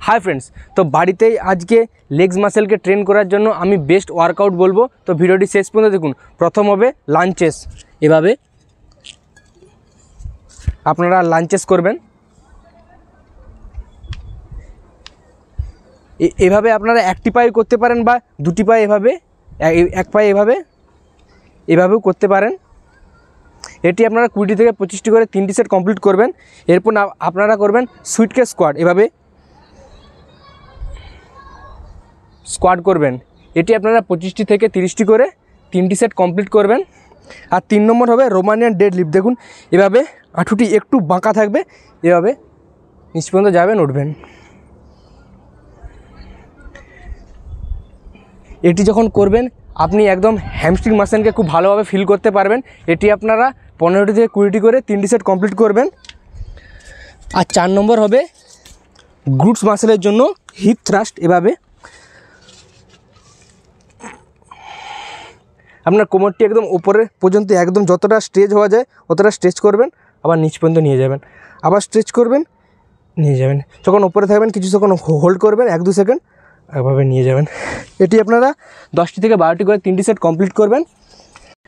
Hi friends, तो बाड़ीतेई आज के लेग्स मासल के ट्रेन करार जन्य आमी बेस्ट वार्कआउट बोलबो। तो भिडियोटी शेष पर्यन्त देखुन। प्रथम होबे लांचेस, एभाবে आपनारा लांचेस करबेन। एभाবে आपनारा एकटी पाয়ে करते पारेन बा दुटी पाয়ে एभाবে एक पाয়ে एभाবেও करते पारेन। एटी आपनारा 20 থেকে 25টি করে 3টি সেট कमप्लीट करबेन। एरपर आपनारा करबेन सुइटकेस स्कोয়াড, एभाবে स्कोয়াড करबेन। एटी आपनारा 25टी থেকে 30টি করে 3টি সেট कमप्लीट करबेन। और 3 नम्बर होबे रोमानियान डेडलिफ्ट। देखुन एभाবে आठुटी एकटू बाँका थाकबे, एभाবে निच पर्यन्त जाबेन उठबेन। एटी जखन करबेन আপনি একদম হ্যামস্ট্রিং মাসেলকে খুব ভালোভাবে ফিল করতে পারবেন। এটি আপনারা 15টি থেকে 20টি করে 3টি সেট কমপ্লিট করবেন। আর 4 নম্বর হবে গ্লুটস মাসেলের জন্য হিপ থ্রাস্ট। এভাবে আপনার কোমরটি একদম উপরে পর্যন্ত একদম যতটা স্ট্রেচ হওয়া যায় অতটা স্ট্রেচ করবেন, আবার নিচ পর্যন্ত নিয়ে যাবেন, আবার স্ট্রেচ করবেন, নিয়ে যাবেন। যখন উপরে থাকবেন কিছু যখন হোল্ড করবেন 1-2 সেকেন্ড, এভাবে নিয়ে যাবেন। এটি আপনারা 10টি থেকে 12টি করে 3টি সেট কমপ্লিট করবেন।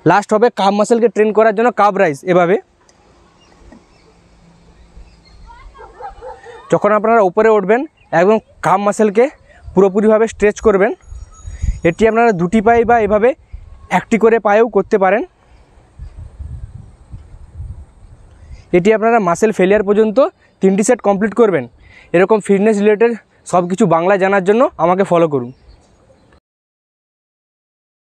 লাস্ট হবে কাপ মাসেলকে ট্রেন করার জন্য কাপ রাইজ। এভাবে যখন আপনারা উপরে উঠবেন একদম কাপ মাসেলকে পুরোপুরিভাবে স্ট্রেচ করবেন। এটি আপনারা দুটি পায়ে বা এভাবে একটি করে পায়েও করতে পারেন। এটি আপনারা মাসেল ফেলিয়ার পর্যন্ত 3টি সেট কমপ্লিট করবেন। এরকম ফিটনেস রিলেটেড সব কিছু বাংলা জানার জন্য আমাকে ফলো করুন।